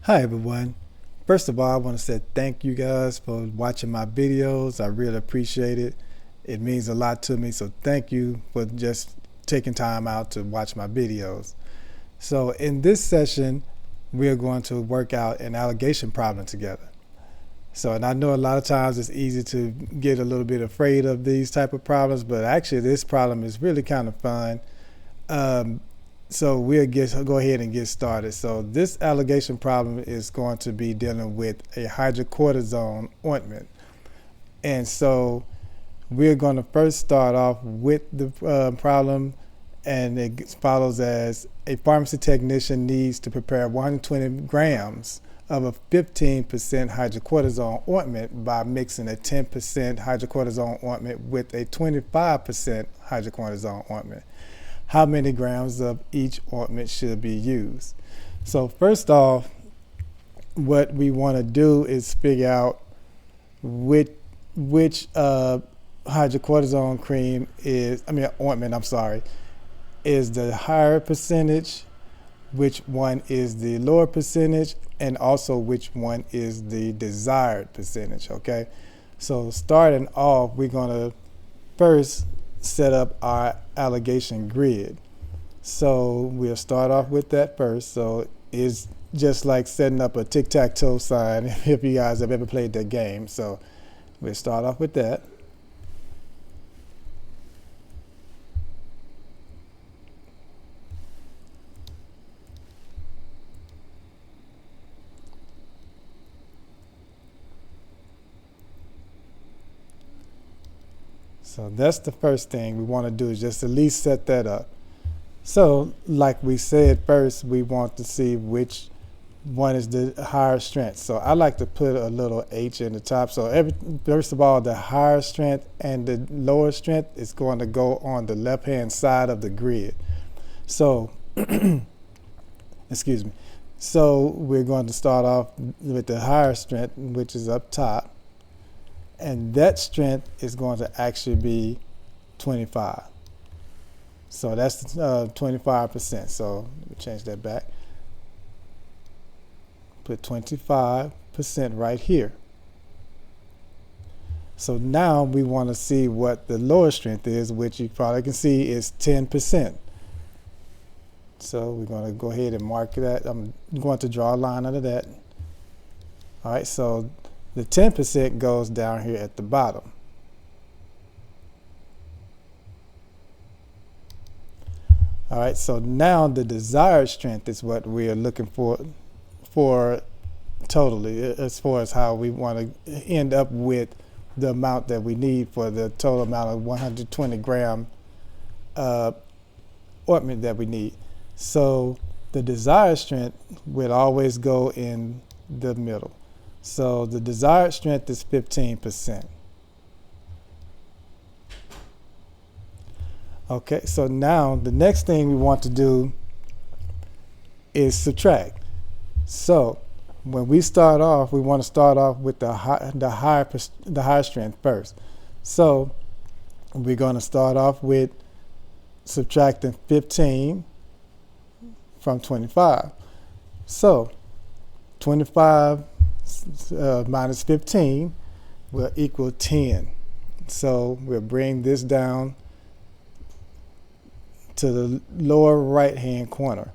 Hi everyone. First of all, I want to say thank you guys for watching my videos. I really appreciate it. It means a lot to me, so thank you for just taking time out to watch my videos. So in this session, we are going to work out an allegation problem together. And I know a lot of times it's easy to get a little bit afraid of these type of problems, but actually this problem is really kind of fun. So we'll go ahead and get started. So this allegation problem is going to be dealing with a hydrocortisone ointment. And so we're going to first start off with the problem, and it follows as a pharmacy technician needs to prepare 120 grams of a 15% hydrocortisone ointment by mixing a 10% hydrocortisone ointment with a 25% hydrocortisone ointment. How many grams of each ointment should be used? So first off, what we want to do is figure out which hydrocortisone ointment, is the higher percentage, which one is the lower percentage, and also which one is the desired percentage, okay? So starting off, we're going to first set up our allegation grid. So we'll start off with that first. So it's just like setting up a tic-tac-toe sign if you guys have ever played that game. So we'll start off with that. So that's the first thing we want to do, is just at least set that up. So like we said, first we want to see which one is the higher strength. So I like to put a little H in the top. So first of all, the higher strength and the lower strength is going to go on the left-hand side of the grid. So, excuse me. So we're going to start off with the higher strength, which is up top. And that strength is going to actually be 25. So that's 25%. So let me change that back. Put 25% right here. So now we want to see what the lower strength is, which you probably can see is 10%. So we're going to go ahead and mark that. I'm going to draw a line under that. All right, so the 10% goes down here at the bottom. All right, so now the desired strength is what we are looking for totally, as far as how we want to end up with the amount that we need for the total amount of 120 gram ointment that we need. So the desired strength would always go in the middle. So the desired strength is 15%. Okay, so now the next thing we want to do is subtract. So when we start off, we want to start off with the higher strength first. So we're going to start off with subtracting 15 from 25. So 25 minus 15 will equal 10. So we'll bring this down to the lower right hand corner.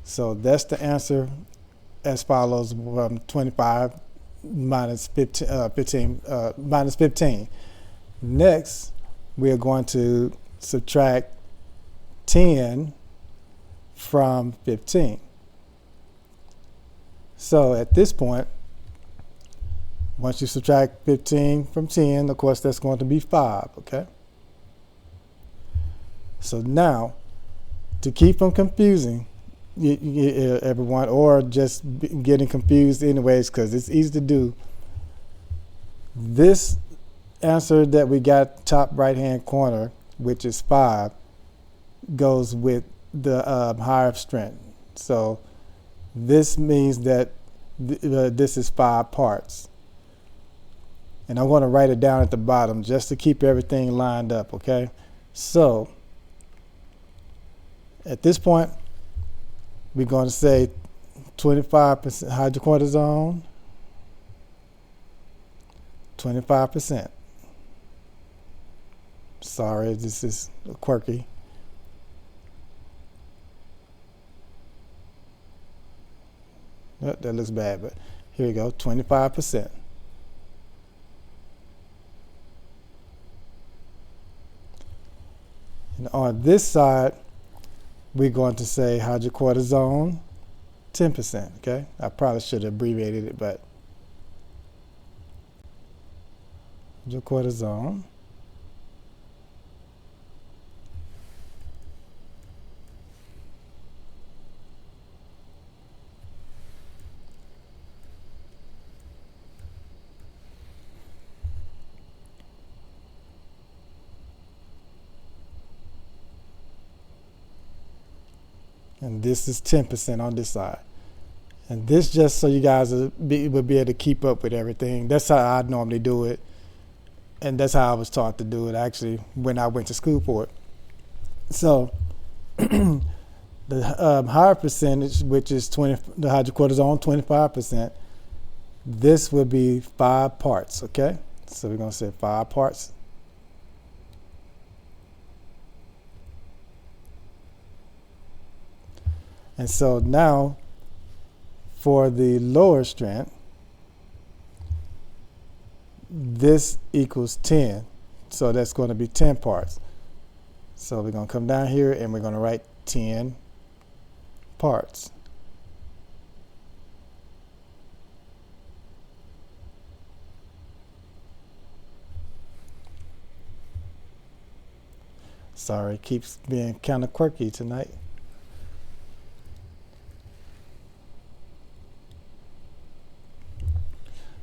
So that's the answer as follows: 25 minus 15, minus 15. Next, we're going to subtract 10 from 15. So at this point, once you subtract 15 from 10, of course, that's going to be 5, okay? So now, to keep from confusing everyone, or just getting confused anyways, because it's easy to do, this answer that we got top right-hand corner, which is 5, goes with the higher strength. So this means that this is 5 parts. And I'm going to write it down at the bottom just to keep everything lined up, okay? So at this point, we're going to say 25% hydrocortisone, 25%. Sorry, this is quirky. Oh, that looks bad, but here we go, 25%. And on this side, we're going to say hydrocortisone, 10%, okay? I probably should have abbreviated it, but hydrocortisone, and this is 10% on this side. And this just so you guys will be able to keep up with everything. That's how I normally do it. And that's how I was taught to do it, actually, when I went to school for it. So the higher percentage, which is the hydrocortisone, 25%, this will be 5 parts, okay? So we're going to say 5 parts. And so now, for the lower strength, this equals 10. So that's going to be 10 parts. So we're going to come down here and we're going to write 10 parts. Sorry, it keeps being kind of quirky tonight.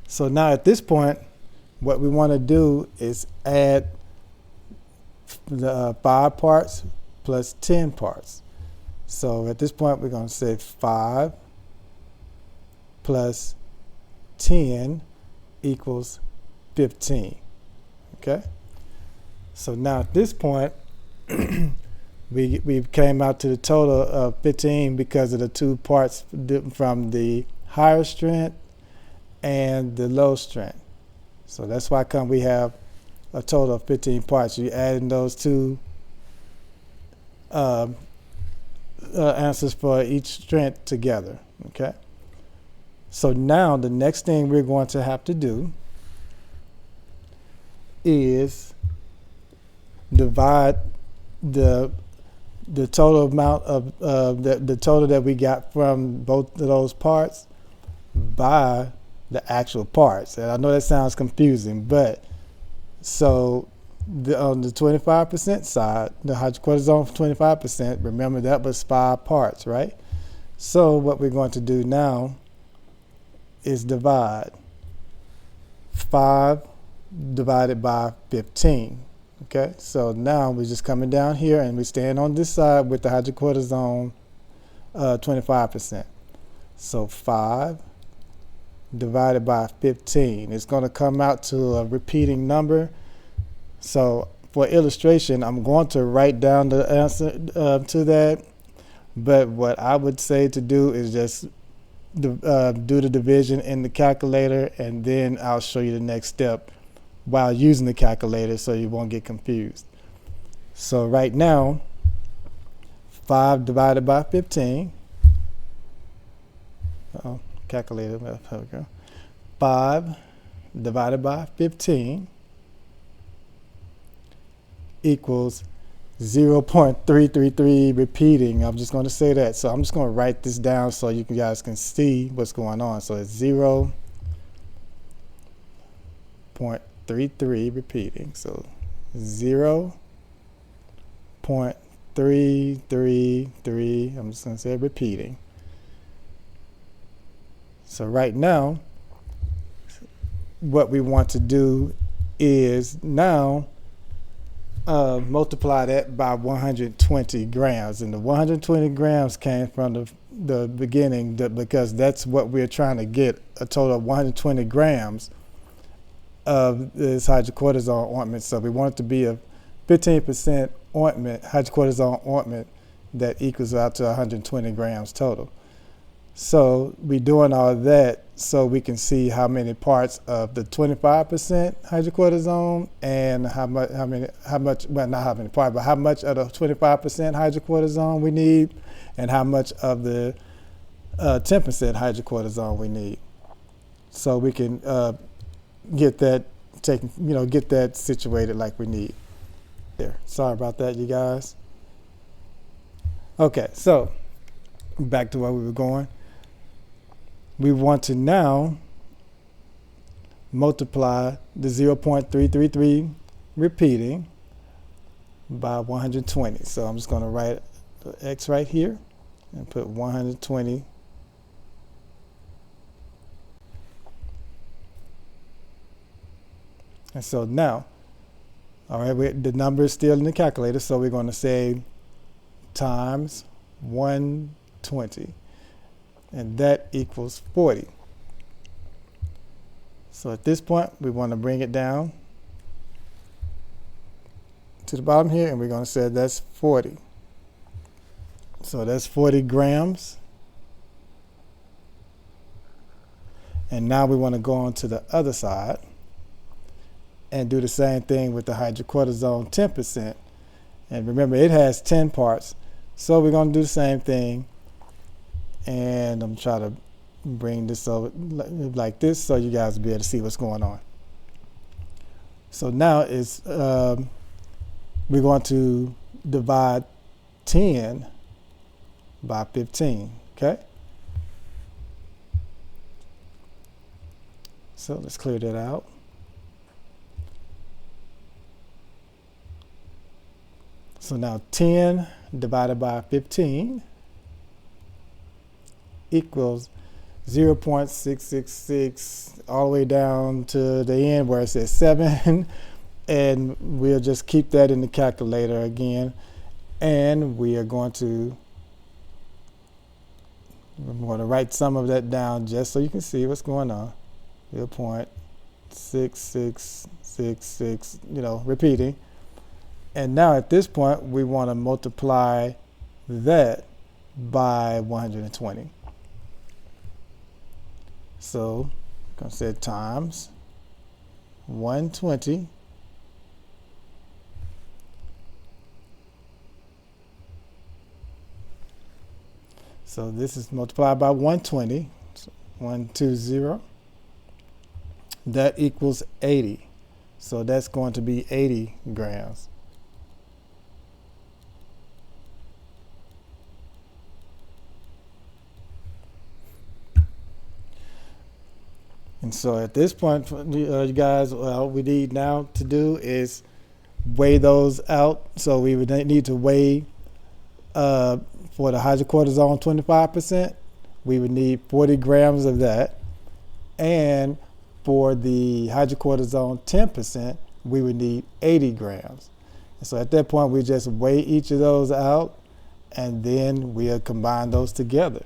So now at this point, what we want to do is add the 5 parts plus 10 parts. So at this point, we're going to say 5 plus 10 equals 15. Okay? So now at this point, we came out to the total of 15 because of the 2 parts from the higher strength and the low strength. So that's why we have a total of 15 parts. You adding those 2 answers for each strength together. Okay. So now the next thing we're going to have to do is divide the total amount of the total that we got from both of those parts by the actual parts. And I know that sounds confusing, but so on the 25% side, the hydrocortisone for 25%, remember that was 5 parts, right? So what we're going to do now is divide 5 divided by 15. Okay, so now we're just coming down here and we stand on this side with the hydrocortisone 25%. So 5 divided by 15. It's going to come out to a repeating number. So for illustration, I'm going to write down the answer to that. But what I would say to do is just do the division in the calculator, and then I'll show you the next step while using the calculator so you won't get confused. So right now, 5 divided by 15. Calculator, there we go. 5 divided by 15 equals 0.333 repeating. I'm just going to say that. So I'm just going to write this down so you guys can see what's going on. So it's 0.33 repeating. So 0.333. I'm just going to say repeating. So right now, what we want to do is now multiply that by 120 grams. And the 120 grams came from the beginning because that's what we're trying to get, a total of 120 grams of this hydrocortisone ointment. So we want it to be a 15% ointment, hydrocortisone ointment, that equals out to 120 grams total. So we doing all that so we can see how many parts of the 25% hydrocortisone and how much, well, not how many parts, but how much of the 25% hydrocortisone we need and how much of the 10% hydrocortisone we need. So we can get that taken, get that situated like we need. There. Sorry about that, you guys. Okay, so back to where we were going. We want to now multiply the 0.333 repeating by 120. So I'm just going to write the X right here and put 120. And so now, all right, the number is still in the calculator, so we're going to say times 120. And that equals 40. So at this point, we want to bring it down to the bottom here, and we're going to say that's 40. So that's 40 grams. And now we want to go on to the other side and do the same thing with the hydrocortisone 10%. And remember, it has 10 parts. So we're going to do the same thing. And I'm trying to bring this over like this so you guys will be able to see what's going on. So now we're going to divide 10 by 15, okay? So let's clear that out. So now 10 divided by 15 equals 0.666 all the way down to the end where it says 7. And we'll just keep that in the calculator again. And we are going to write some of that down just so you can see what's going on. 0.6666, repeating. And now at this point, we want to multiply that by 120. So I'm going to say times 120 so this is multiplied by 120, so 120. That equals 80. So that's going to be 80 grams. And so at this point, you guys, what we need now to do is weigh those out. So we would need to weigh for the hydrocortisone 25%, we would need 40 grams of that. And for the hydrocortisone 10%, we would need 80 grams. And so at that point, we just weigh each of those out, and then we'll combine those together.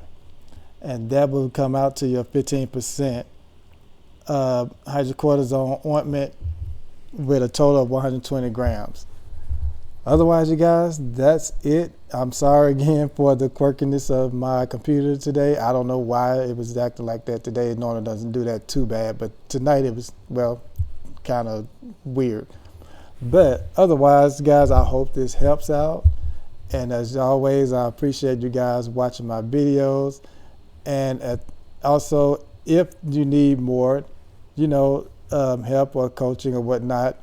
And that will come out to your 15% hydrocortisone ointment with a total of 120 grams. Otherwise, you guys, that's it. I'm sorry again for the quirkiness of my computer today. I don't know why it was acting like that today. It normally doesn't do that too bad, but tonight it was, well, kind of weird. But otherwise, guys, I hope this helps out. And as always, I appreciate you guys watching my videos. And also, if you need more, help or coaching or whatnot,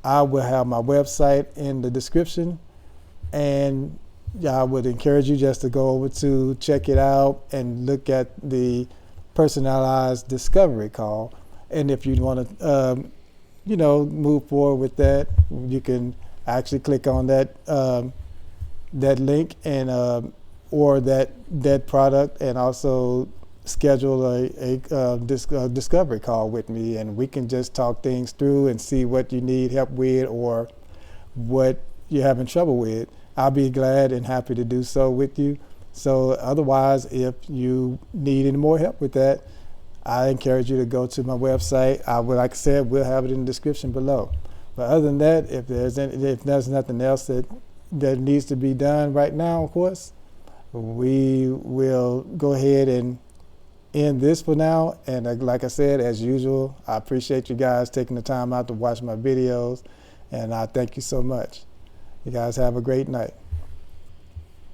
I will have my website in the description, and I would encourage you just to go over to check it out and look at the personalized discovery call. And if you want to, move forward with that, you can actually click on that that link and or that product, and also schedule a discovery call with me, and we can just talk things through and see what you need help with or what you're having trouble with. I'll be glad and happy to do so with you. So otherwise, if you need any more help with that, I encourage you to go to my website. Like I said, we'll have it in the description below. But other than that, if there's nothing else that needs to be done right now, of course, we will go ahead and end this for now. And like I said, as usual, I appreciate you guys taking the time out to watch my videos, and I thank you so much. You guys have a great night.